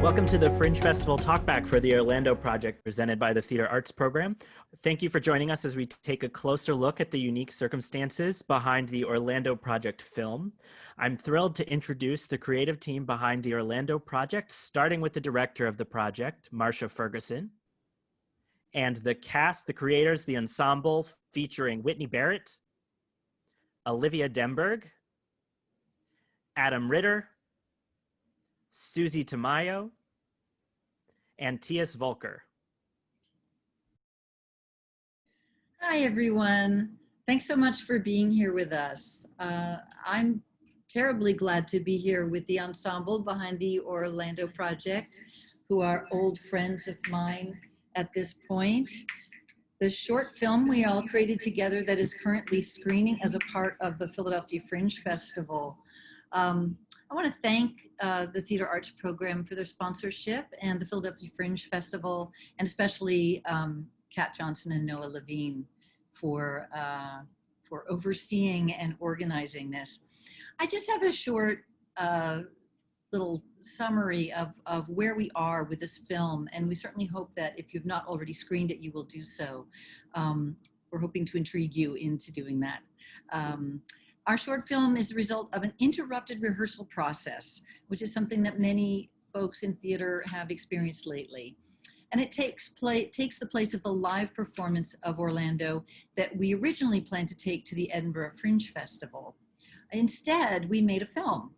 Welcome to the Fringe Festival Talkback for the Orlando Project, presented by the Theater Arts Program. Thank you for joining us as we take a closer look at the unique circumstances behind the Orlando Project film. I'm thrilled to introduce the creative team behind the Orlando Project, starting with the director of the project, Marcia Ferguson, and the cast, the creators, the ensemble, featuring Whitney Barrett, Olivia Demberg, Adam Ritter, Suzy Tamayo, and Volker. Hi, everyone. Thanks so much for being here with us. I'm terribly glad to be here with the ensemble behind the Orlando Project, who are old friends of mine at this point. The short film we all created together that is currently screening as a part of the Philadelphia Fringe Festival. I want to thank the Theater Arts Program for their sponsorship and the Philadelphia Fringe Festival, and especially Kat Johnson and Noah Levine for overseeing and organizing this. I just have a short little summary of where we are with this film, and we certainly hope that if you've not already screened it, you will do so. We're hoping to intrigue you into doing that. Our short film is the result of an interrupted rehearsal process, which is something that many folks in theater have experienced lately. And it takes the place of the live performance of Orlando that we originally planned to take to the Edinburgh Fringe Festival. Instead, we made a film,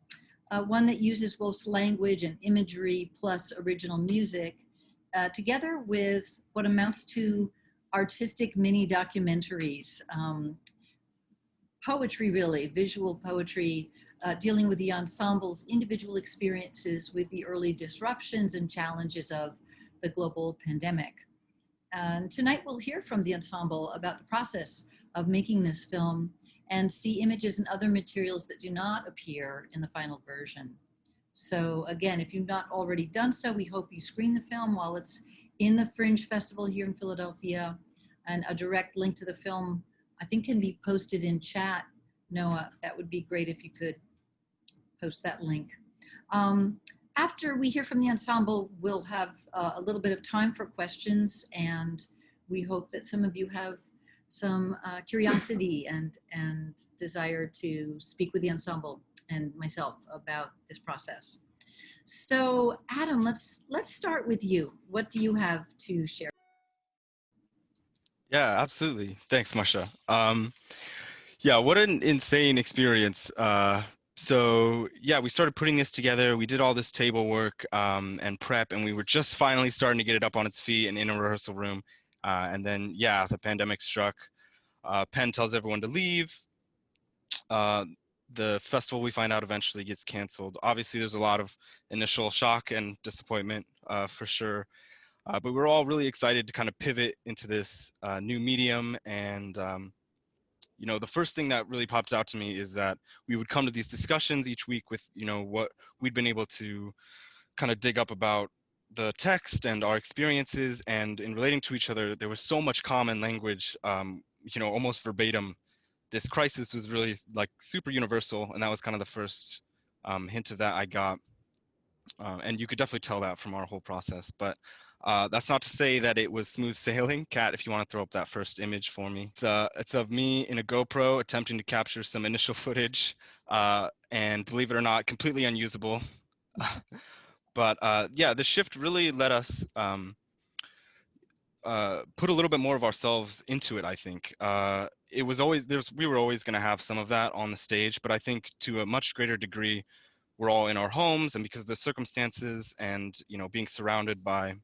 one that uses both language and imagery plus original music, together with what amounts to artistic mini documentaries. Poetry, really, visual poetry, dealing with the ensemble's individual experiences with the early disruptions and challenges of the global pandemic. And tonight we'll hear from the ensemble about the process of making this film and see images and other materials that do not appear in the final version. So again, if you've not already done so, we hope you screen the film while it's in the Fringe Festival here in Philadelphia, and a direct link to the film I think can be posted in chat. Noah, that would be great if you could post that link. After we hear from the ensemble, we'll have a little bit of time for questions, and we hope that some of you have some curiosity and desire to speak with the ensemble and myself about this process. So Adam, let's start with you. What do you have to share? Yeah, absolutely. Thanks, Marcia. Yeah, what an insane experience. So yeah, we started putting this together. We did all this table work and prep, and we were just finally starting to get it up on its feet and in a rehearsal room. And then, yeah, the pandemic struck. Penn tells everyone to leave. The festival, we find out, eventually gets canceled. Obviously, there's a lot of initial shock and disappointment for sure. But we're all really excited to kind of pivot into this new medium. And, you know, the first thing that really popped out to me is that we would come to these discussions each week with, you know, what we'd been able to kind of dig up about the text and our experiences. And in relating to each other, there was so much common language, you know, almost verbatim. This crisis was really like super universal. And that was kind of the first hint of that I got. And you could definitely tell that from our whole process. But that's not to say that it was smooth sailing. Kat, if you want to throw up that first image for me. It's of me in a GoPro attempting to capture some initial footage, and believe it or not, completely unusable. But yeah, the shift really let us put a little bit more of ourselves into it, I think. It was always, we were always going to have some of that on the stage, but I think to a much greater degree, we're all in our homes, and because of the circumstances and, you know, being surrounded by,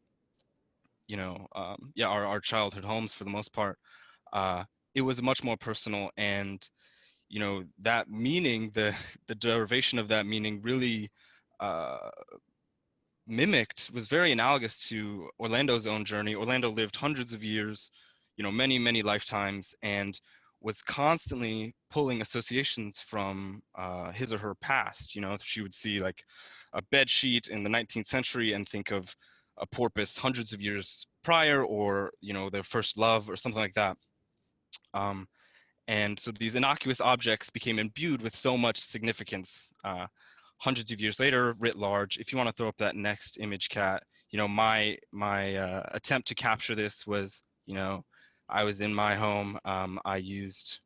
you know, yeah, our childhood homes for the most part, it was much more personal. And, you know, that meaning, the derivation of that meaning really was very analogous to Orlando's own journey. Orlando lived hundreds of years, you know, many, many lifetimes, and was constantly pulling associations from his or her past. You know, she would see like a bed sheet in the 19th century and think of a porpoise hundreds of years prior, or, you know, their first love or something like that. And so these innocuous objects became imbued with so much significance. hundreds of years later, writ large. If you want to throw up that next image, Kat, you know, my attempt to capture this was, you know, I was in my home. I used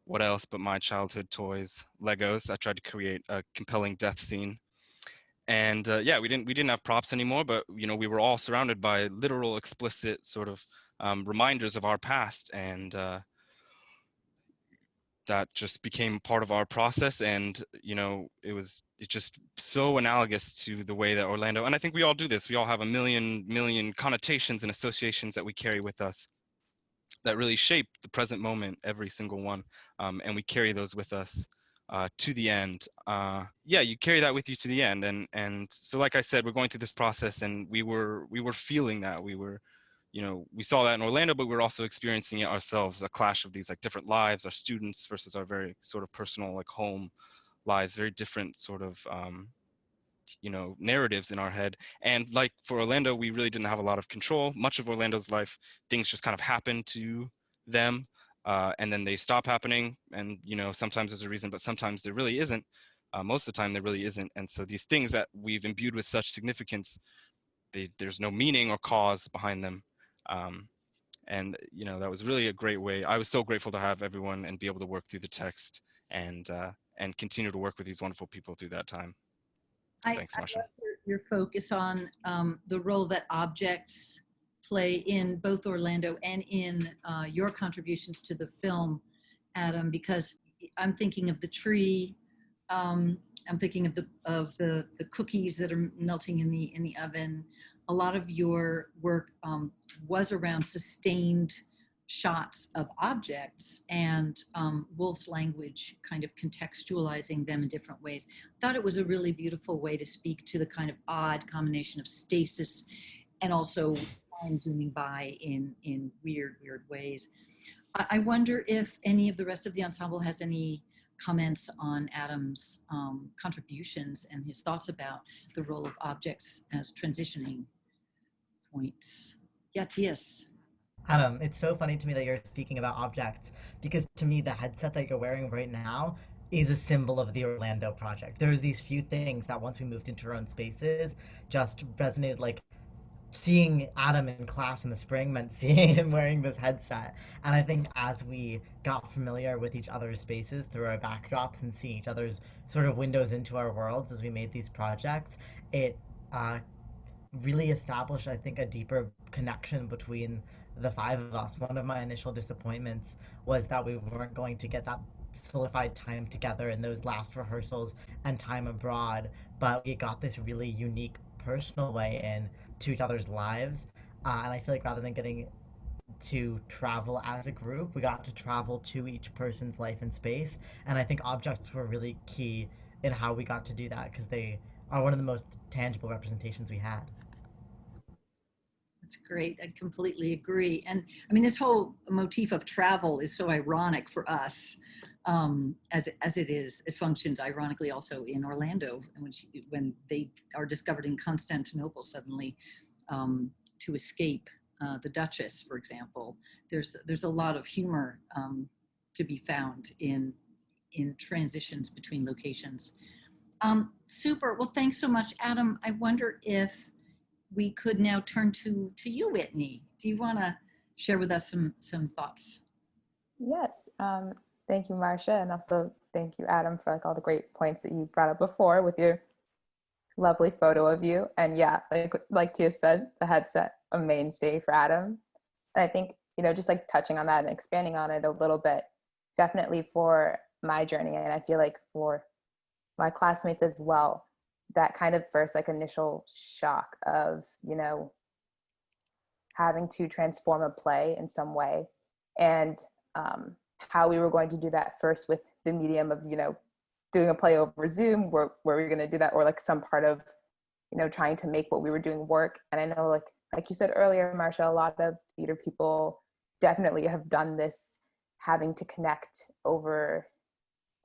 what else but my childhood toys, Legos. I tried to create a compelling death scene. And yeah, we didn't have props anymore, but you know, we were all surrounded by literal, explicit sort of reminders of our past, and that just became part of our process. And you know, it's just so analogous to the way that Orlando, and I think we all do this, we all have a million connotations and associations that we carry with us that really shape the present moment, every single one, and we carry those with us to the end. Yeah, you carry that with you to the end, and so like I said, we're going through this process, and we were feeling that. We were, you know, we saw that in Orlando, but we were also experiencing it ourselves, a clash of these like different lives, our students versus our very sort of personal like home lives, very different sort of you know, narratives in our head. And like for Orlando, we really didn't have a lot of control. Much of Orlando's life, things just kind of happen to them, and then they stop happening. And you know, sometimes there's a reason, but sometimes there really isn't. Most of the time, there really isn't. And so these things that we've imbued with such significance, there's no meaning or cause behind them. And you know, that was really a great way. I was so grateful to have everyone and be able to work through the text and continue to work with these wonderful people through that time. I Thanks, love Marcia. your focus on the role that objects play in both Orlando and in your contributions to the film, Adam, because I'm thinking of the tree. I'm thinking of the cookies that are melting in the oven. A lot of your work was around sustained shots of objects and Wolf's language, kind of contextualizing them in different ways. I thought it was a really beautiful way to speak to the kind of odd combination of stasis and also time zooming by in weird ways. I wonder if any of the rest of the ensemble has any comments on Adam's contributions and his thoughts about the role of objects as transitioning points. Yeah, Tias. Adam, it's so funny to me that you're speaking about objects because to me, the headset that you're wearing right now is a symbol of the Orlando project. There's these few things that once we moved into our own spaces just resonated, like seeing Adam in class in the spring meant seeing him wearing this headset. And I think as we got familiar with each other's spaces through our backdrops and seeing each other's sort of windows into our worlds as we made these projects, it really established, I think, a deeper connection between the five of us. One of my initial disappointments was that we weren't going to get that solidified time together in those last rehearsals and time abroad, but we got this really unique personal way in to each other's lives. And I feel like rather than getting to travel as a group, we got to travel to each person's life and space. And I think objects were really key in how we got to do that because they are one of the most tangible representations we had. That's great. I completely agree. And I mean, this whole motif of travel is so ironic for us, as it is. It functions ironically also in Orlando when they are discovered in Constantinople suddenly to escape the Duchess, for example. There's a lot of humor to be found in transitions between locations. Super. Well, thanks so much, Adam. I wonder if we could now turn to you, Whitney. Do you want to share with us some thoughts? Yes. Thank you, Marcia, and also thank you, Adam, for like all the great points that you brought up before with your lovely photo of you. And yeah, like Tia said, the headset, a mainstay for Adam. And I think, you know, just like touching on that and expanding on it a little bit, definitely for my journey, and I feel like for my classmates as well, that kind of first like initial shock of, you know, having to transform a play in some way, and how we were going to do that first with the medium of, you know, doing a play over Zoom, where we're going to do that, or like some part of, you know, trying to make what we were doing work. And I know like you said earlier, Marcia, a lot of theater people definitely have done this, having to connect over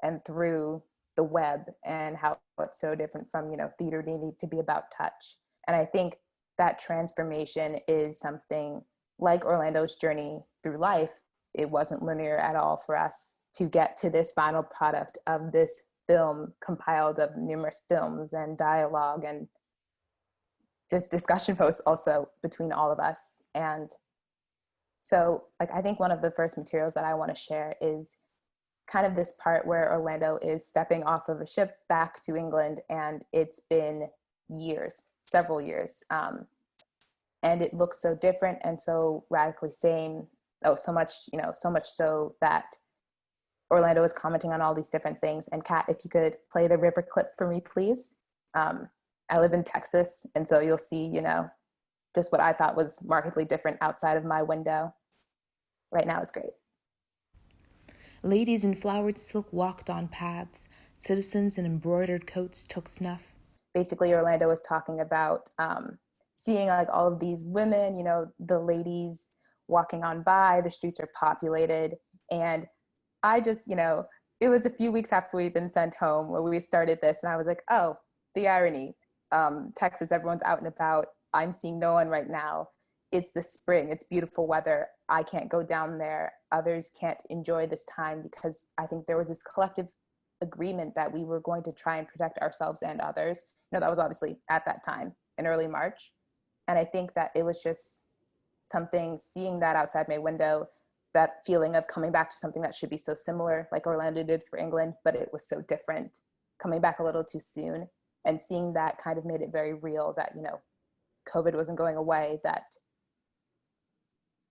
and through the web, and how it's so different from, you know, theater needing to be about touch. And I think that transformation is something like Orlando's journey through life. It wasn't linear at all for us to get to this final product of this film compiled of numerous films and dialogue and just discussion posts also between all of us. And so like I think one of the first materials that I want to share is kind of this part where Orlando is stepping off of a ship back to England, and it's been years, several years. And it looks so different and so radically same. Oh, so much, so much so that Orlando is commenting on all these different things. And Kat, if you could play the river clip for me, please. I live in Texas, and so you'll see, just what I thought was markedly different outside of my window. Right now is great. Ladies in flowered silk walked on paths. Citizens in embroidered coats took snuff. Basically, Orlando was talking about seeing like all of these women, the ladies walking on by, the streets are populated. And I just, it was a few weeks after we'd been sent home where we started this, and I was like, oh, the irony. Texas, everyone's out and about. I'm seeing no one right now. It's the spring, it's beautiful weather. I can't go down there. Others can't enjoy this time, because I think there was this collective agreement that we were going to try and protect ourselves and others. That was obviously at that time in early March. And I think that it was just something, seeing that outside my window, that feeling of coming back to something that should be so similar, like Orlando did for England, but it was so different, coming back a little too soon. And seeing that kind of made it very real that, COVID wasn't going away, that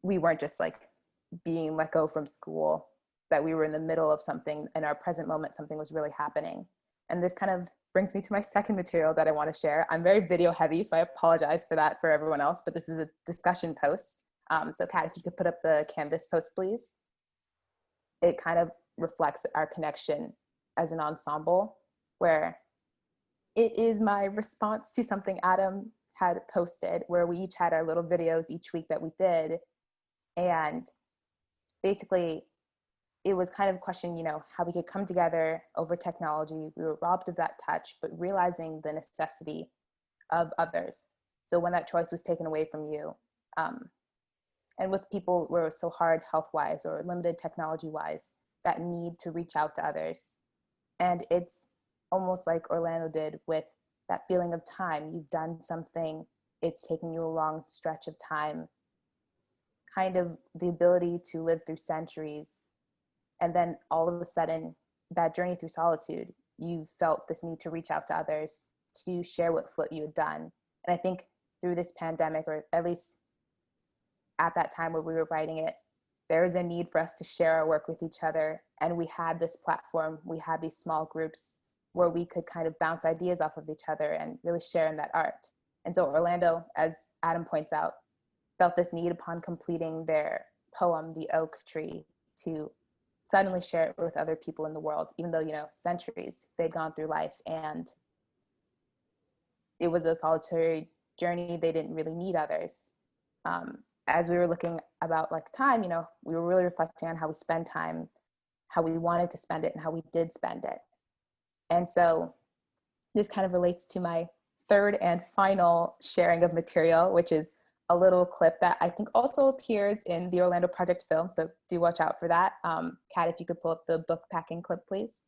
we weren't just like being let go from school, that we were in the middle of something in our present moment, something was really happening. And this kind of brings me to my second material that I want to share. I'm very video heavy, so I apologize for that for everyone else, but this is a discussion post. So Kat, if you could put up the Canvas post, please. It kind of reflects our connection as an ensemble, where it is my response to something Adam had posted, where we each had our little videos each week that we did. And basically, it was kind of questioning, how we could come together over technology. We were robbed of that touch, but realizing the necessity of others. So when that choice was taken away from you, and with people where it was so hard health-wise or limited technology-wise, that need to reach out to others. And it's almost like Orlando did with that feeling of time. You've done something, it's taken you a long stretch of time, kind of the ability to live through centuries. And then all of a sudden, that journey through solitude, you felt this need to reach out to others, to share what you had done. And I think through this pandemic, or at least at that time where we were writing it, there was a need for us to share our work with each other. And we had this platform, we had these small groups where we could kind of bounce ideas off of each other and really share in that art. And so Orlando, as Adam points out, felt this need upon completing their poem, The Oak Tree, to suddenly share it with other people in the world, even though, centuries they'd gone through life, and it was a solitary journey. They didn't really need others. As we were looking about like time, we were really reflecting on how we spend time, how we wanted to spend it, and how we did spend it. And so this kind of relates to my third and final sharing of material, which is a little clip that I think also appears in the Orlando Project film. So do watch out for that. Kat, if you could pull up the book packing clip, please.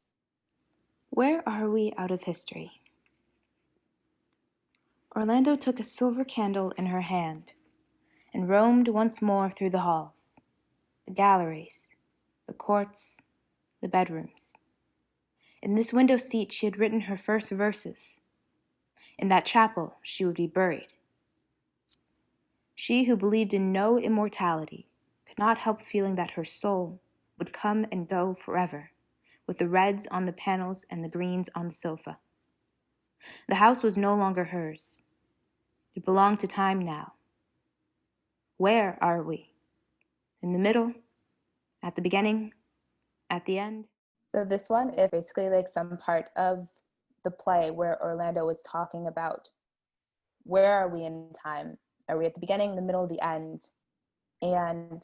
Where are we out of history? Orlando took a silver candle in her hand and roamed once more through the halls, the galleries, the courts, the bedrooms. In this window seat, she had written her first verses. In that chapel, she would be buried. She who believed in no immortality could not help feeling that her soul would come and go forever, with the reds on the panels and the greens on the sofa. The house was no longer hers. It belonged to time now. Where are we? In the middle? At the beginning? At the end? So this one is basically like some part of the play where Orlando was talking about where are we in time? Are we at the beginning, the middle, the end? And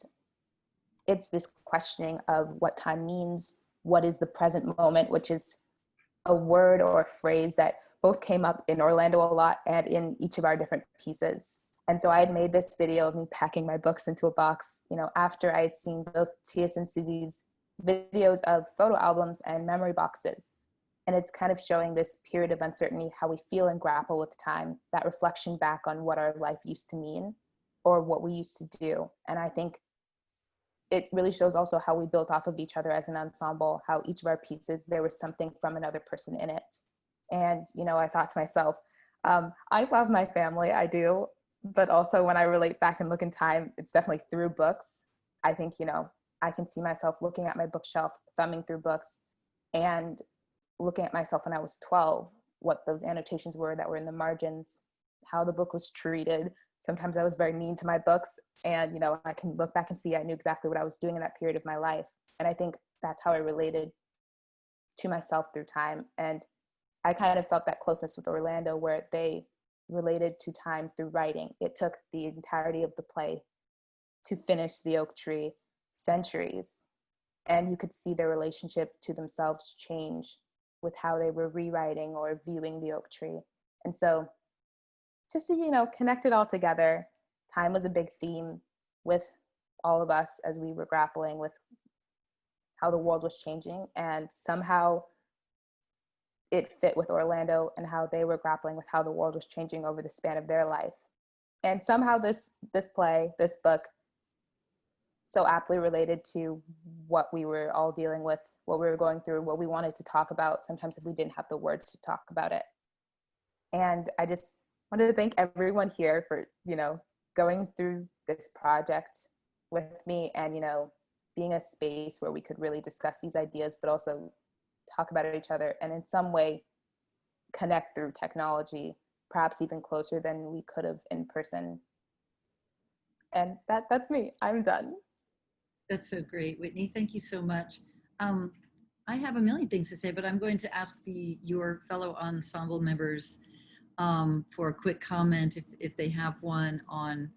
it's this questioning of what time means, what is the present moment, which is a word or a phrase that both came up in Orlando a lot and in each of our different pieces. And so I had made this video of me packing my books into a box, after I had seen both Tia's and Suzy's videos of photo albums and memory boxes. And it's kind of showing this period of uncertainty, how we feel and grapple with time, that reflection back on what our life used to mean or what we used to do. And I think it really shows also how we built off of each other as an ensemble, how each of our pieces, there was something from another person in it. And, you know, I thought to myself, I love my family, I do. But also when I relate back and look in time, it's definitely through books. I think, you know, I can see myself looking at my bookshelf, thumbing through books, and looking at myself when I was 12, what those annotations were that were in the margins, how the book was treated. Sometimes I was very mean to my books, and, you know, I can look back and see I knew exactly what I was doing in that period of my life. And I think that's how I related to myself through time. And I kind of felt that closeness with Orlando, where they related to time through writing. It took the entirety of the play to finish The Oak Tree, centuries. And you could see their relationship to themselves change with how they were rewriting or viewing The Oak Tree. And so just to, you know, connect it all together, time was a big theme with all of us as we were grappling with how the world was changing, and somehow it fit with Orlando and how they were grappling with how the world was changing over the span of their life. And somehow this play, this book, so aptly related to what we were all dealing with, what we were going through, what we wanted to talk about, sometimes if we didn't have the words to talk about it. And I just wanted to thank everyone here for, you know, going through this project with me and, you know, being a space where we could really discuss these ideas, but also talk about each other and in some way connect through technology, perhaps even closer than we could have in person. And that's me. I'm done. That's so great, Whitney. Thank you so much. I have a million things to say, but I'm going to ask your fellow ensemble members for a quick comment if they have one on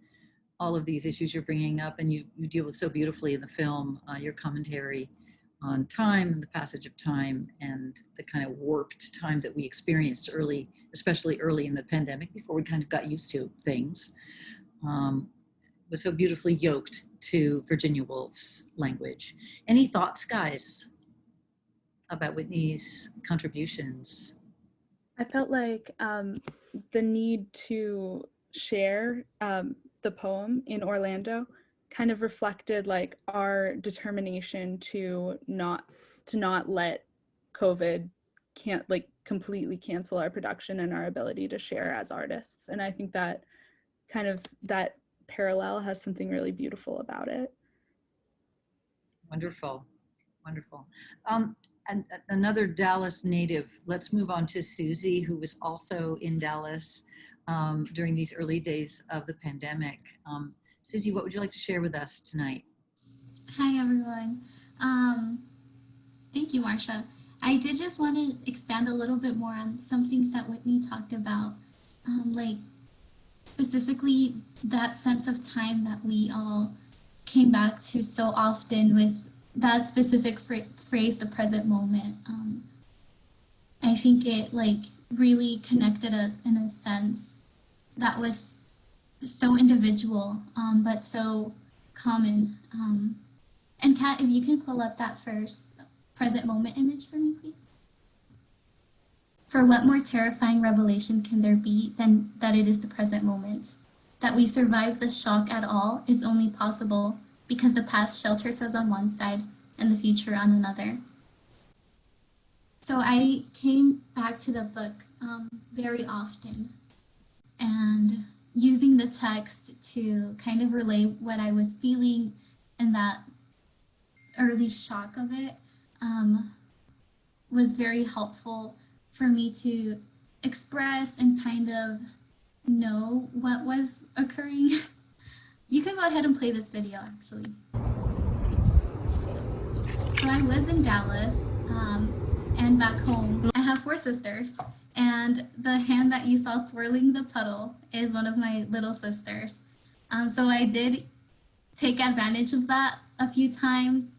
all of these issues you're bringing up, and you deal with so beautifully in the film, your commentary on time and the passage of time and the kind of warped time that we experienced early, especially early in the pandemic before we kind of got used to things, was so beautifully yoked to Virginia Woolf's language. Any thoughts, guys, about Whitney's contributions? I felt like the need to share the poem in Orlando kind of reflected like our determination to not let COVID completely cancel our production and our ability to share as artists. And I think that kind of that parallel has something really beautiful about it. Wonderful, wonderful. And another Dallas native. Let's move on to Suzy, who was also in Dallas during these early days of the pandemic. Suzy, what would you like to share with us tonight? Hi, everyone. Thank you, Marcia. I did just want to expand a little bit more on some things that Whitney talked about, like specifically that sense of time that we all came back to so often with that specific phrase, the present moment. I think it like really connected us in a sense that was so individual, but so common. And Kat, if you can pull up that first present moment image for me, please. For what more terrifying revelation can there be than that it is the present moment? That we survived the shock at all is only possible because the past shelters us on one side and the future on another. So I came back to the book very often, and using the text to kind of relay what I was feeling in that early shock of it was very helpful for me to express and kind of know what was occurring. You can go ahead and play this video, actually. So I was in Dallas, and back home, I have 4 sisters, and the hand that you saw swirling the puddle is one of my little sisters. So I did take advantage of that a few times.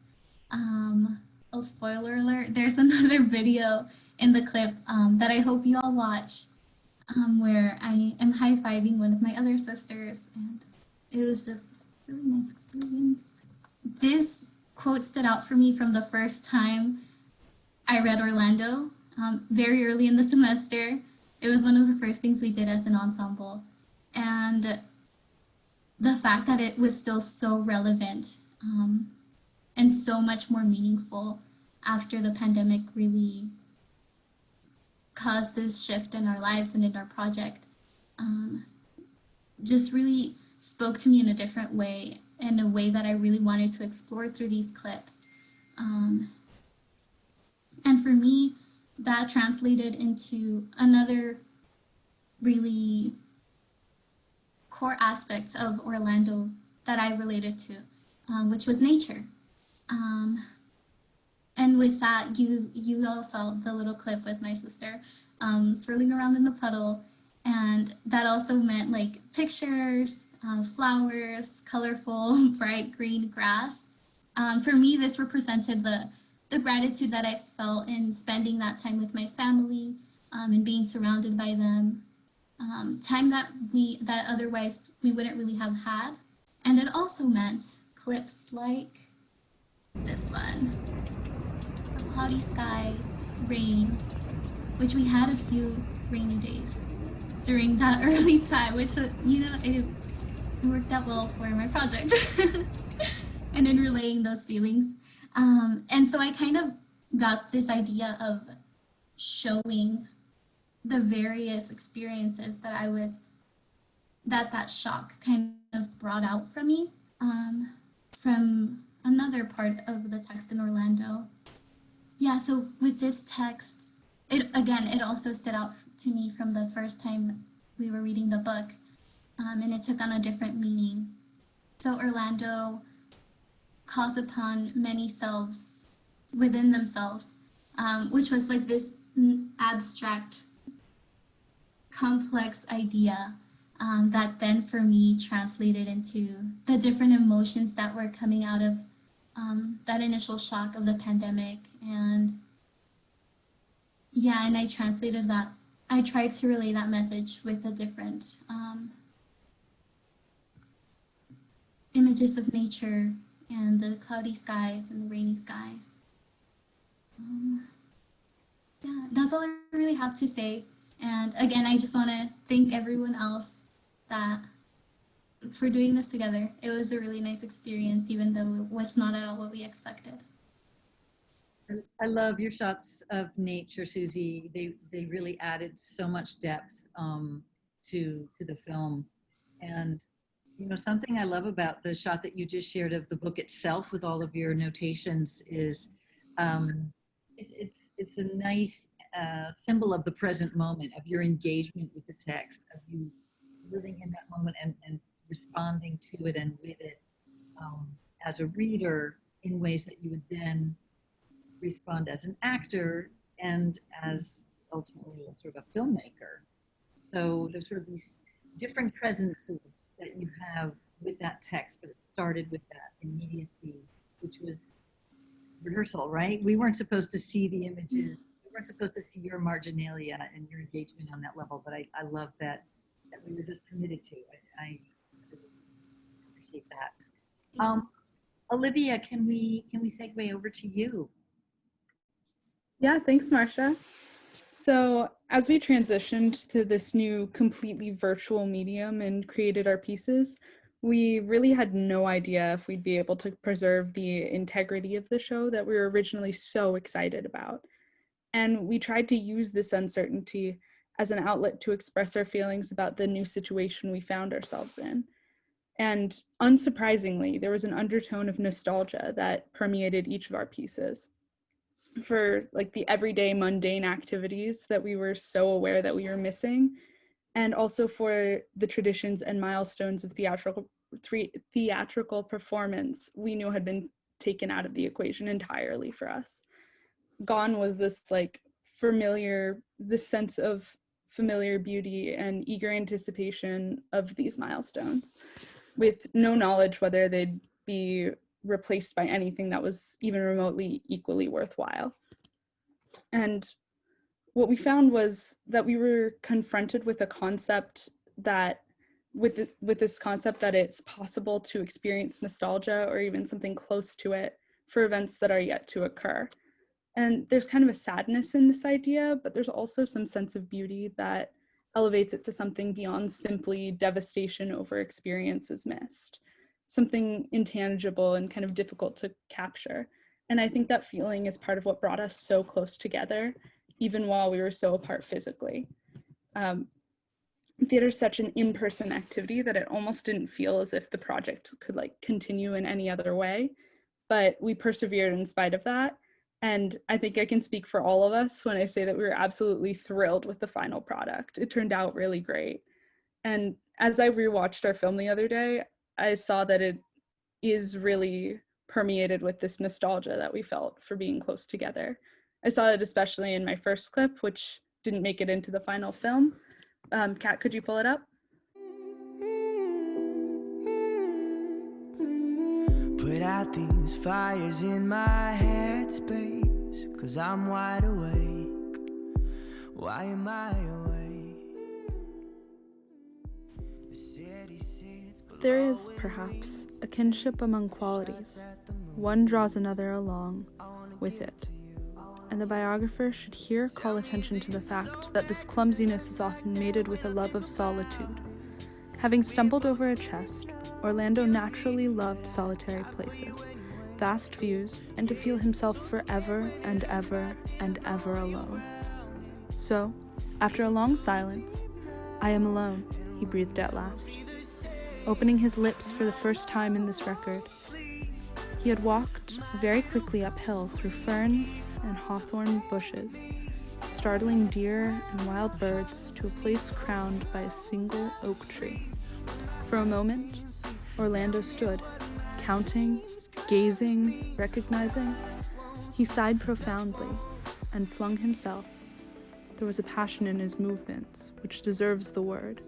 Oh, spoiler alert, there's another video in the clip that I hope you all watch, where I am high-fiving one of my other sisters, and it was just a really nice experience. This quote stood out for me from the first time I read Orlando. very early in the semester. It was one of the first things we did as an ensemble. And the fact that it was still so relevant and so much more meaningful after the pandemic really caused this shift in our lives and in our project just really spoke to me in a different way, in a way that I really wanted to explore through these clips. And for me, that translated into another really core aspects of Orlando that I related to, which was nature. And with that, you all saw the little clip with my sister swirling around in the puddle. And that also meant like pictures, flowers, colorful, bright green grass. For me, this represented the gratitude that I felt in spending that time with my family and being surrounded by them. Time that otherwise we wouldn't really have had. And it also meant clips like this one. Some cloudy skies, rain, which we had a few rainy days during that early time, which, it worked out well for my project and in relaying those feelings. And so I kind of got this idea of showing the various experiences that shock kind of brought out from me from another part of the text in Orlando. Yeah, so with this text, it also stood out to me from the first time we were reading the book, and it took on a different meaning. So Orlando calls upon many selves within themselves, which was like this abstract, complex idea that then for me translated into the different emotions that were coming out of that initial shock of the pandemic. And yeah, and I translated that. I tried to relay that message with the different images of nature and the cloudy skies and the rainy skies. Yeah, that's all I really have to say. And again, I just want to thank everyone else for doing this together. It was a really nice experience, even though it was not at all what we expected. I love your shots of nature, Suzy. They really added so much depth to the film. And something I love about the shot that you just shared of the book itself with all of your notations is it's a nice symbol of the present moment, of your engagement with the text, of you living in that moment and responding to it and with it as a reader in ways that you would then respond as an actor and as ultimately sort of a filmmaker. So there's sort of these different presences that you have with that text, but it started with that immediacy, which was rehearsal, right? We weren't supposed to see the images. We weren't supposed to see your marginalia and your engagement on that level, but I love that we were just permitted to. I appreciate that. Olivia, can we segue over to you? Yeah, thanks, Marcia. So as we transitioned to this new completely virtual medium and created our pieces, we really had no idea if we'd be able to preserve the integrity of the show that we were originally so excited about. And we tried to use this uncertainty as an outlet to express our feelings about the new situation we found ourselves in. And unsurprisingly, there was an undertone of nostalgia that permeated each of our pieces for like the everyday mundane activities that we were so aware that we were missing, and also for the traditions and milestones of theatrical performance we knew had been taken out of the equation entirely for us. Gone was this sense of familiar beauty and eager anticipation of these milestones, with no knowledge whether they'd be replaced by anything that was even remotely equally worthwhile. And what we found was that we were confronted with a concept that, with this concept that it's possible to experience nostalgia or even something close to it for events that are yet to occur. And there's kind of a sadness in this idea, but there's also some sense of beauty that elevates it to something beyond simply devastation over experiences missed, something intangible and kind of difficult to capture. And I think that feeling is part of what brought us so close together, even while we were so apart physically. Theater is such an in-person activity that it almost didn't feel as if the project could like continue in any other way, but we persevered in spite of that. And I think I can speak for all of us when I say that we were absolutely thrilled with the final product. It turned out really great. And as I rewatched our film the other day, I saw that it is really permeated with this nostalgia that we felt for being close together. I saw it especially in my first clip, which didn't make it into the final film. Kat, could you pull it up? Put out these fires in my headspace, 'cause I'm wide awake. Why am I awake? The city sits below. There is, perhaps, a kinship among qualities. One draws another along with it. And the biographer should here call attention to the fact that this clumsiness is often mated with a love of solitude. Having stumbled over a chest, Orlando naturally loved solitary places, vast views, and to feel himself forever and ever and ever alone. So, after a long silence, "I am alone," he breathed at last, opening his lips for the first time in this record. He had walked very quickly uphill through ferns and hawthorn bushes, startling deer and wild birds to a place crowned by a single oak tree. For a moment, Orlando stood, counting, gazing, recognizing. He sighed profoundly and flung himself. There was a passion in his movements, which deserves the word,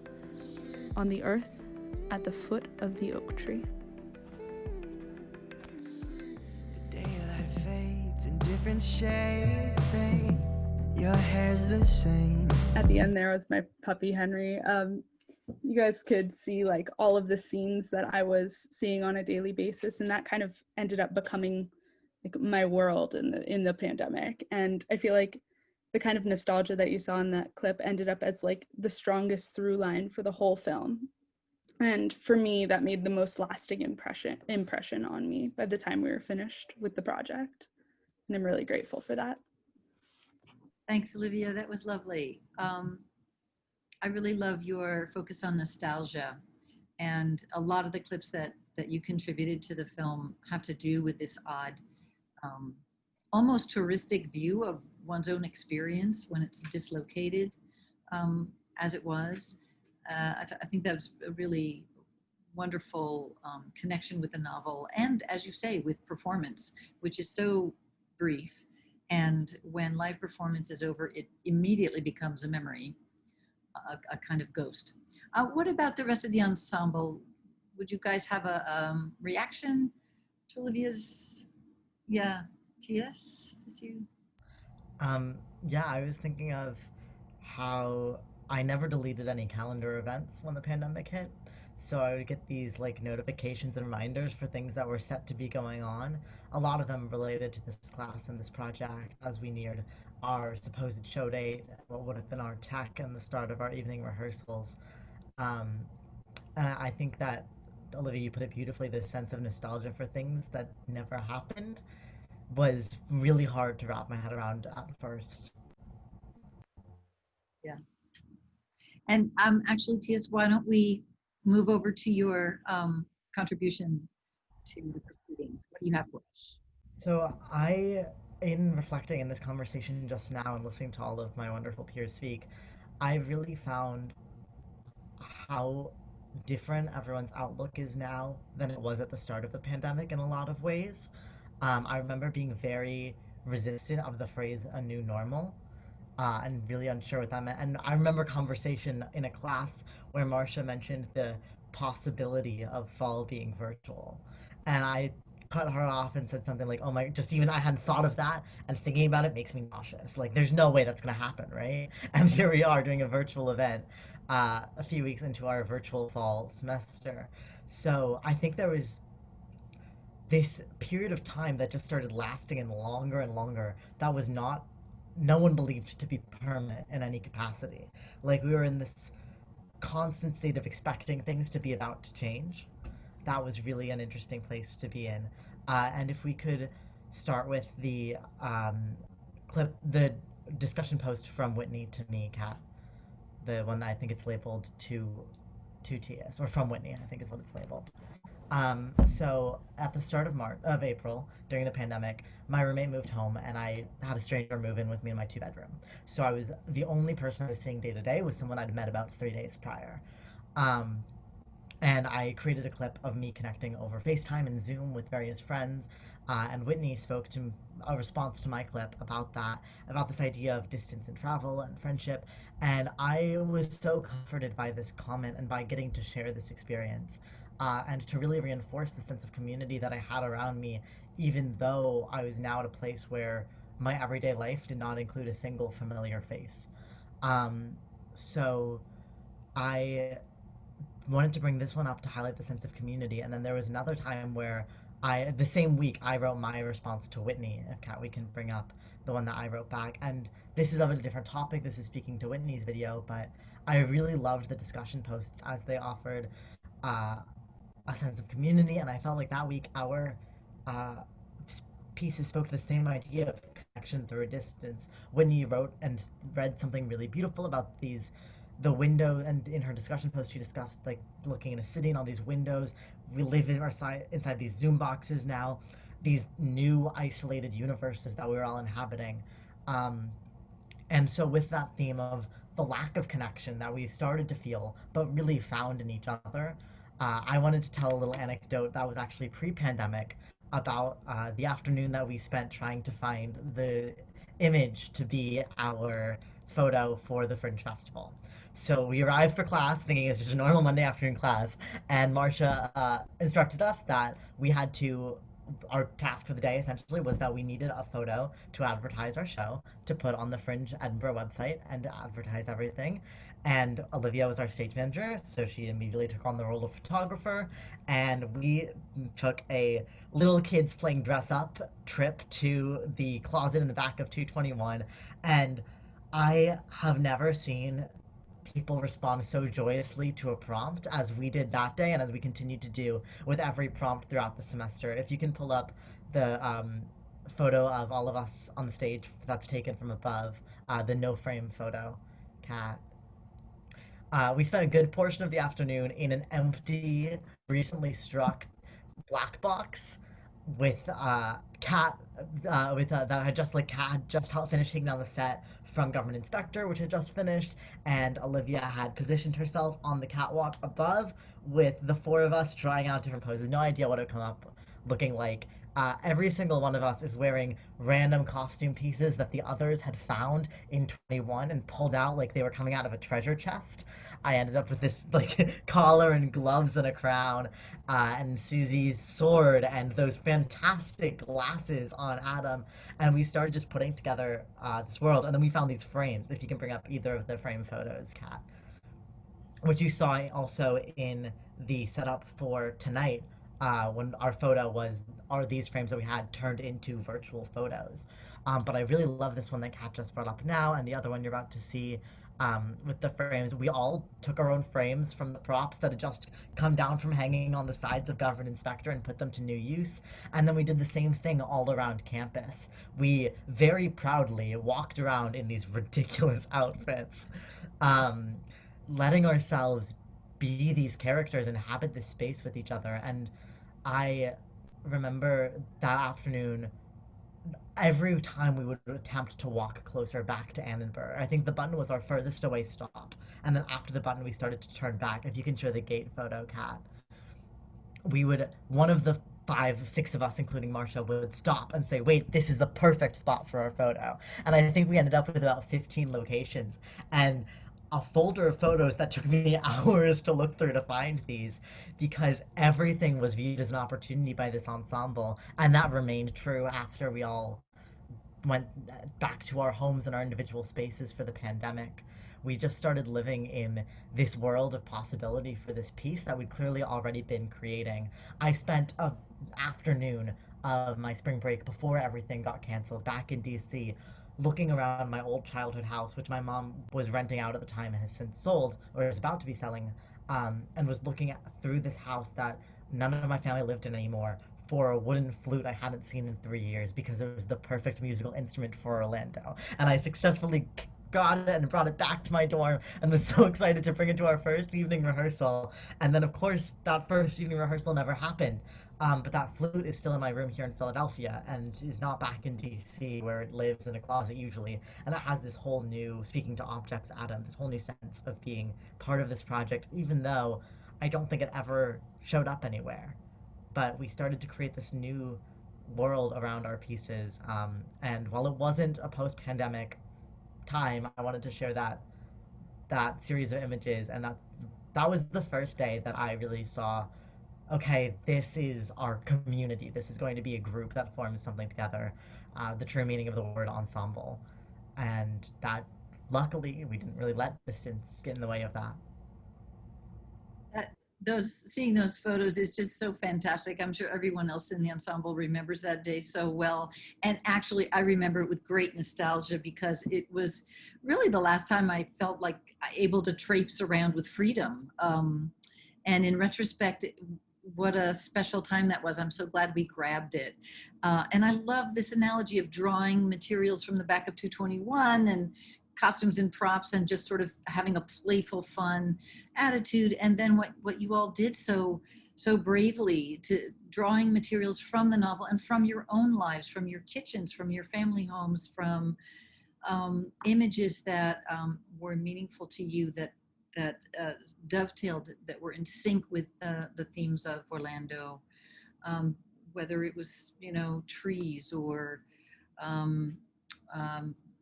on the earth at the foot of the oak tree. Daylight fades in different shades, babe. Your hair's the same. At the end there was my puppy Henry. You guys could see like all of the scenes that I was seeing on a daily basis, and that kind of ended up becoming like my world in the pandemic. And I feel like the kind of nostalgia that you saw in that clip ended up as like the strongest through line for the whole film. And for me, that made the most lasting impression on me by the time we were finished with the project. And I'm really grateful for that. Thanks, Olivia. That was lovely. I really love your focus on nostalgia. And a lot of the clips that you contributed to the film have to do with this odd, almost touristic view of one's own experience when it's dislocated, as it was. I think that was a really wonderful connection with the novel. And as you say, with performance, which is so brief. And when live performance is over, it immediately becomes a memory, a kind of ghost. What about the rest of the ensemble? Would you guys have a reaction to Olivia's, TS? Did you? Yeah, I was thinking of how I never deleted any calendar events when the pandemic hit. So I would get these like notifications and reminders for things that were set to be going on. A lot of them related to this class and this project as we neared our supposed show date, what would have been our tech and the start of our evening rehearsals. And I think that, Olivia, you put it beautifully, this sense of nostalgia for things that never happened was really hard to wrap my head around at first. Yeah. And actually, T.S., why don't we move over to your contribution to the proceedings? What do you have for us? So in reflecting in this conversation just now and listening to all of my wonderful peers speak, I really found how different everyone's outlook is now than it was at the start of the pandemic in a lot of ways. I remember being very resistant of the phrase "a new normal," and really unsure what that meant. And I remember conversation in a class where Marcia mentioned the possibility of fall being virtual, and I cut her off and said something like, "Oh my, just even I hadn't thought of that, and thinking about it makes me nauseous. Like, there's no way that's gonna happen, right?" And here we are doing a virtual event a few weeks into our virtual fall semester. So I think there was this period of time that just started lasting and longer that was not, no one believed to be permanent in any capacity. Like, we were in this constant state of expecting things to be about to change. That was really an interesting place to be in. And if we could start with the clip, the discussion post from Whitney to me, Kat, the one that I think it's labeled to TS, or from Whitney, I think is what it's labeled. So at the start of April, during the pandemic, my roommate moved home and I had a stranger move in with me in my 2-bedroom. So I was, the only person I was seeing day to day was someone I'd met about 3 days prior. And I created a clip of me connecting over FaceTime and Zoom with various friends. And Whitney spoke to a response to my clip about that, about this idea of distance and travel and friendship. And I was so comforted by this comment and by getting to share this experience. And to really reinforce the sense of community that I had around me, even though I was now at a place where my everyday life did not include a single familiar face. So I wanted to bring this one up to highlight the sense of community. And then there was another time where the same week, I wrote my response to Whitney. If Kat, we can bring up the one that I wrote back. And this is of a different topic. This is speaking to Whitney's video, but I really loved the discussion posts as they offered a sense of community, and I felt like that week our pieces spoke to the same idea of connection through a distance. Whitney wrote and read something really beautiful about the window, and in her discussion post she discussed like looking in a city and all these windows. We live inside these Zoom boxes now, these new isolated universes that we're all inhabiting. And so with that theme of the lack of connection that we started to feel but really found in each other, I wanted to tell a little anecdote that was actually pre-pandemic about the afternoon that we spent trying to find the image to be our photo for the Fringe Festival. So we arrived for class thinking it was just a normal Monday afternoon class, and Marcia instructed us that we had to, our task for the day essentially was that we needed a photo to advertise our show, to put on the Fringe Edinburgh website and to advertise everything. And Olivia was our stage manager, so she immediately took on the role of photographer, and we took a little kids playing dress up trip to the closet in the back of 221, and I have never seen people respond so joyously to a prompt as we did that day, and as we continue to do with every prompt throughout the semester. If you can pull up the photo of all of us on the stage that's taken from above, the no frame photo, Kat. We spent a good portion of the afternoon in an empty, recently struck black box with Kat, that had just finished taking down the set from Government Inspector, which had just finished, and Olivia had positioned herself on the catwalk above with the four of us trying out different poses. No idea what it would come up looking like. Every single one of us is wearing random costume pieces that the others had found in 21 and pulled out like they were coming out of a treasure chest. I ended up with this like collar and gloves and a crown, and Suzy's sword and those fantastic glasses on Adam, and we started just putting together this world. And then we found these frames. If you can bring up either of the frame photos, Kat, which you saw also in the setup for tonight. When our photo are these frames that we had turned into virtual photos. But I really love this one that Kat just brought up now, and the other one you're about to see with the frames. We all took our own frames from the props that had just come down from hanging on the sides of Government Inspector and put them to new use. And then we did the same thing all around campus. We very proudly walked around in these ridiculous outfits, letting ourselves be these characters, inhabit this space with each other. And I remember that afternoon, every time we would attempt to walk closer back to Edinburgh. I think the button was our furthest away stop. And then after the button, we started to turn back. If you can show the gate photo, Kat. One of the 5-6 of us, including Marcia, would stop and say, wait, this is the perfect spot for our photo. And I think we ended up with about 15 locations. And a folder of photos that took me hours to look through to find these, because everything was viewed as an opportunity by this ensemble, and that remained true after we all went back to our homes and our individual spaces for the pandemic, we just started living in this world of possibility for this piece that we'd clearly already been creating. I spent an afternoon of my spring break before everything got canceled back in DC, looking around my old childhood house, which my mom was renting out at the time and has since sold, or is about to be selling, and was looking through this house that none of my family lived in anymore, for a wooden flute I hadn't seen in 3 years because it was the perfect musical instrument for Orlando. And I successfully got it and brought it back to my dorm and was so excited to bring it to our first evening rehearsal. And then, of course, that first evening rehearsal never happened. But that flute is still in my room here in Philadelphia and is not back in DC, where it lives in a closet usually. And it has this whole new, speaking to objects, Adam, this whole new sense of being part of this project, even though I don't think it ever showed up anywhere. But we started to create this new world around our pieces. And while it wasn't a post-pandemic time, I wanted to share that series of images, and that was the first day that I really saw, okay, this is our community. This is going to be a group that forms something together. The true meaning of the word ensemble, and that luckily we didn't really let distance get in the way of that. Seeing those photos is just so fantastic. I'm sure everyone else in the ensemble remembers that day so well. And actually, I remember it with great nostalgia because it was really the last time I felt like able to traipse around with freedom. And in retrospect, what a special time that was. I'm so glad we grabbed it. And I love this analogy of drawing materials from the back of 221 and costumes and props and just sort of having a playful, fun attitude. And then what you all did so bravely, to drawing materials from the novel and from your own lives, from your kitchens, from your family homes, from images that were meaningful to you, that dovetailed, that were in sync with the themes of Orlando, whether it was, trees or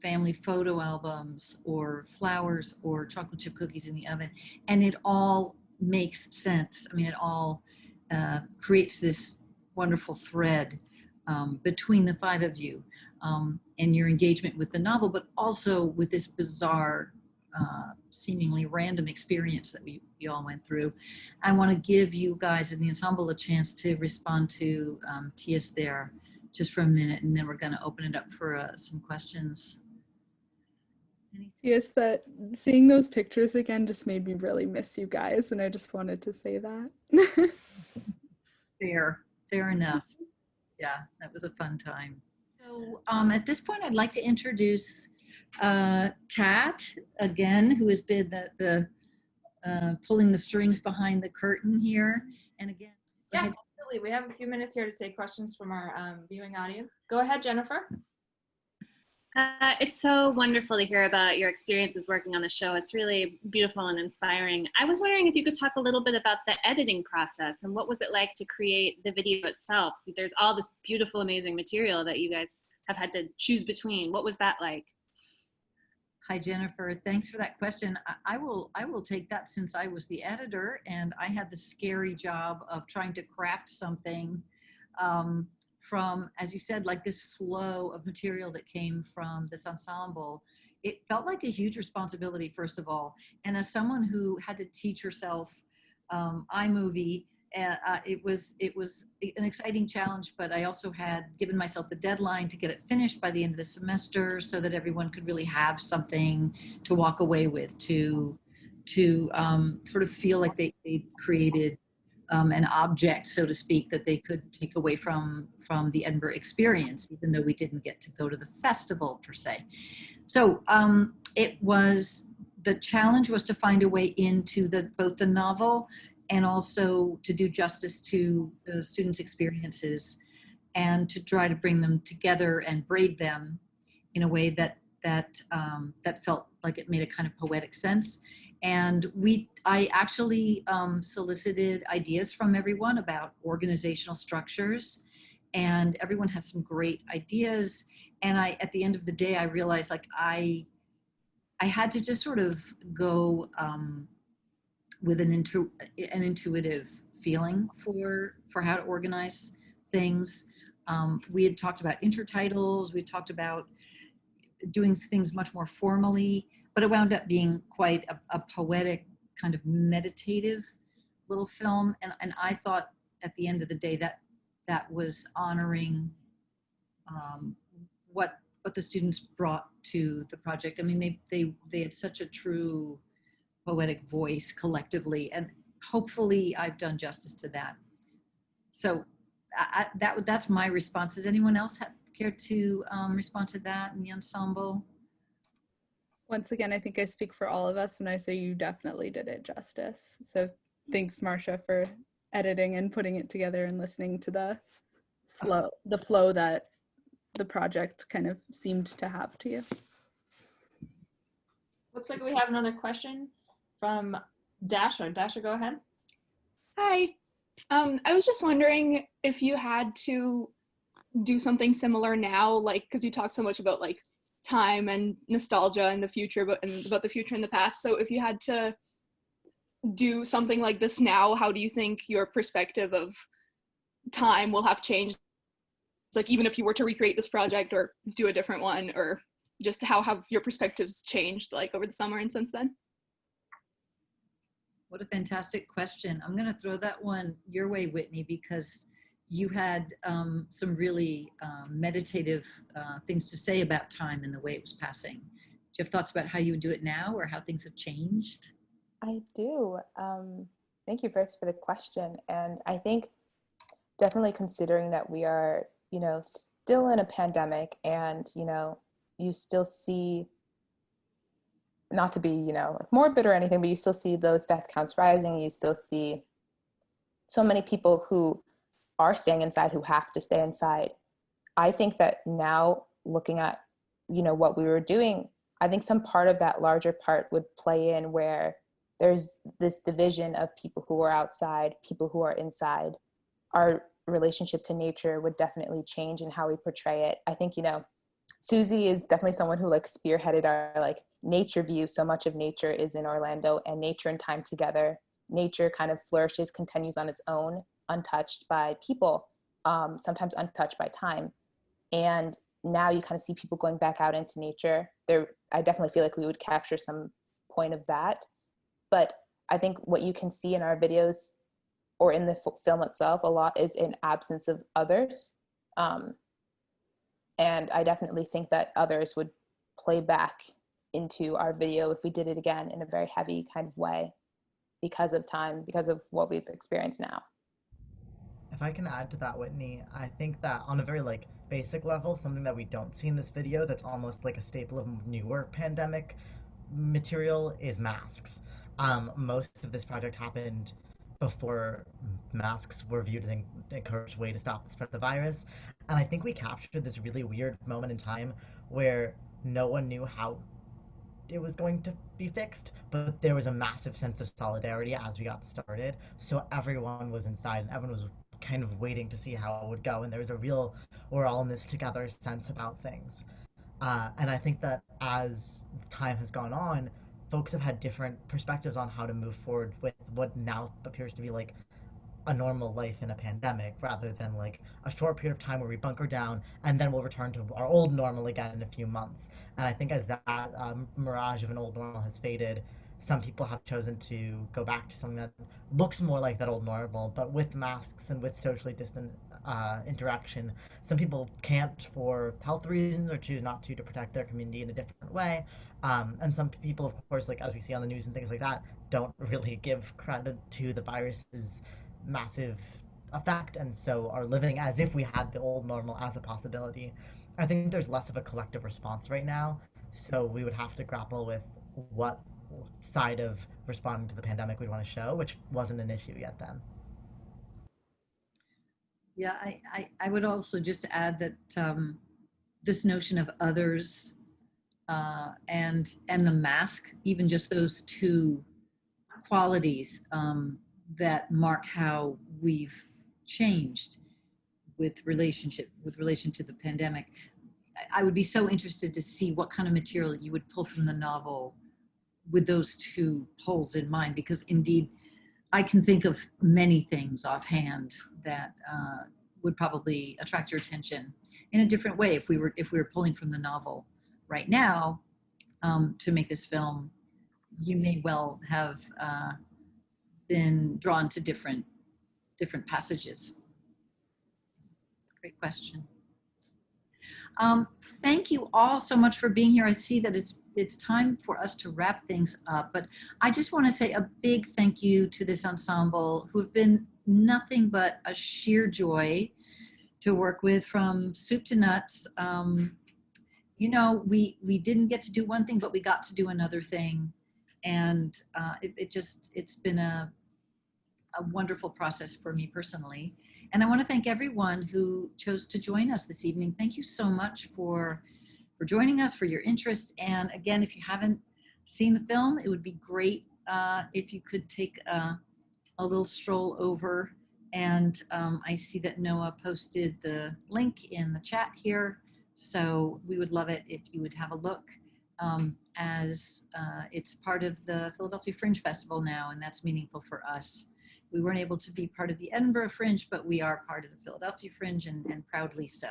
family photo albums or flowers or chocolate chip cookies in the oven. And it all makes sense. I mean, it all creates this wonderful thread between the five of you and your engagement with the novel, but also with this bizarre, seemingly random experience that we all went through. I want to give you guys in the ensemble a chance to respond to Tia's there just for a minute, and then we're going to open it up for some questions. Yes, that seeing those pictures again just made me really miss you guys, and I just wanted to say that. Fair enough. Yeah, that was a fun time. So at this point, I'd like to introduce Kat again, who has been the pulling the strings behind the curtain here. And again, yes, absolutely. We have a few minutes here to take questions from our viewing audience. Go ahead, Jennifer. It's so wonderful to hear about your experiences working on the show. It's really beautiful and inspiring. I was wondering if you could talk a little bit about the editing process and what was it like to create the video itself? There's all this beautiful, amazing material that you guys have had to choose between. What was that like? Hi, Jennifer. Thanks for that question. I will take that, since I was the editor and I had the scary job of trying to craft something from, as you said, like this flow of material that came from this ensemble. It felt like a huge responsibility, first of all. And as someone who had to teach herself iMovie, it was an exciting challenge, but I also had given myself the deadline to get it finished by the end of the semester so that everyone could really have something to walk away with, to sort of feel like they created an object, so to speak, that they could take away from the Edinburgh experience, even though we didn't get to go to the festival per se. So the challenge was to find a way into both the novel and also to do justice to the students' experiences, and to try to bring them together and braid them in a way that felt like it made a kind of poetic sense. And I actually solicited ideas from everyone about organizational structures, and everyone had some great ideas. And at the end of the day, I realized like I had to just sort of go with an intuitive feeling for how to organize things. We had talked about intertitles. We talked about doing things much more formally, but it wound up being quite a poetic, kind of meditative little film. And I thought at the end of the day that was honoring what the students brought to the project. I mean, they had such a true poetic voice collectively, and hopefully I've done justice to that. So that's my response. Does anyone else care to respond to that in the ensemble? Once again, I think I speak for all of us when I say you definitely did it justice. So thanks, Marcia, for editing and putting it together and listening to the flow that the project kind of seemed to have to you. Looks like we have another question from Dasha. Dasha, go ahead. Hi. I was just wondering if you had to do something similar now, like, because you talk so much about like time and nostalgia and the future, and about the future and the past. So if you had to do something like this now, how do you think your perspective of time will have changed? Like, even if you were to recreate this project or do a different one, or just how have your perspectives changed like over the summer and since then? What a fantastic question. I'm going to throw that one your way, Whitney, because you had some really meditative things to say about time and the way it was passing. Do you have thoughts about how you would do it now, or how things have changed? I do. Thank you first for the question. And I think definitely considering that we are, still in a pandemic, and, you still see, not to be, morbid or anything, but you still see those death counts rising. You still see so many people who are staying inside, who have to stay inside. I think that now, looking at, what we were doing, I think some part of that larger part would play in where there's this division of people who are outside, people who are inside. Our relationship to nature would definitely change in how we portray it. I think, Suzy is definitely someone who spearheaded our nature view. So much of nature is in Orlando, and nature and time together. Nature kind of flourishes, continues on its own, untouched by people, sometimes untouched by time. And now you kind of see people going back out into nature. I definitely feel like we would capture some point of that. But I think what you can see in our videos or in the film itself a lot is an absence of others. And I definitely think that others would play back into our video if we did it again in a very heavy kind of way, because of time, because of what we've experienced now. If I can add to that, Whitney, I think that on a very basic level, something that we don't see in this video that's almost like a staple of newer pandemic material is masks. Most of this project happened before masks were viewed as an encouraged way to stop the spread of the virus. And I think we captured this really weird moment in time where no one knew how it was going to be fixed, but there was a massive sense of solidarity as we got started. So everyone was inside and everyone was kind of waiting to see how it would go. And there was a real, we're all in this together sense about things. And I think that as time has gone on, folks have had different perspectives on how to move forward with what now appears to be a normal life in a pandemic, rather than a short period of time where we bunker down and then we'll return to our old normal again in a few months. And I think as that mirage of an old normal has faded, some people have chosen to go back to something that looks more like that old normal, but with masks and with socially distant interaction. Some people can't for health reasons or choose not to protect their community in a different way. And some people, of course, as we see on the news and things like that, don't really give credit to the virus's massive effect, and so are living as if we had the old normal as a possibility. I think there's less of a collective response right now, so we would have to grapple with what side of responding to the pandemic we'd want to show, which wasn't an issue yet then. Yeah, I would also just add that this notion of others and the mask, even just those two qualities that mark how we've changed with relation to the pandemic. I would be so interested to see what kind of material you would pull from the novel with those two poles in mind, because indeed I can think of many things offhand that would probably attract your attention in a different way if we were pulling from the novel right now to make this film. You may well have been drawn to different passages. Great question. Thank you all so much for being here. I see that it's time for us to wrap things up, but I just want to say a big thank you to this ensemble who have been nothing but a sheer joy to work with from soup to nuts. You know, we didn't get to do one thing, but we got to do another thing. And it's been a wonderful process for me personally. And I want to thank everyone who chose to join us this evening. Thank you so much for joining us, for your interest. And again, if you haven't seen the film, it would be great if you could take a little stroll over. And I see that Noah posted the link in the chat here. So we would love it if you would have a look, as it's part of the Philadelphia Fringe Festival now, and that's meaningful for us. We weren't able to be part of the Edinburgh Fringe, but we are part of the Philadelphia Fringe, and proudly so.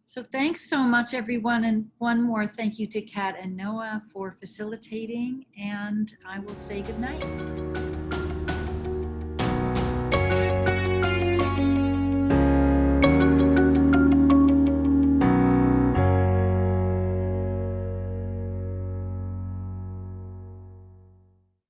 So thanks so much, everyone. And one more thank you to Kat and Noah for facilitating, and I will say good night.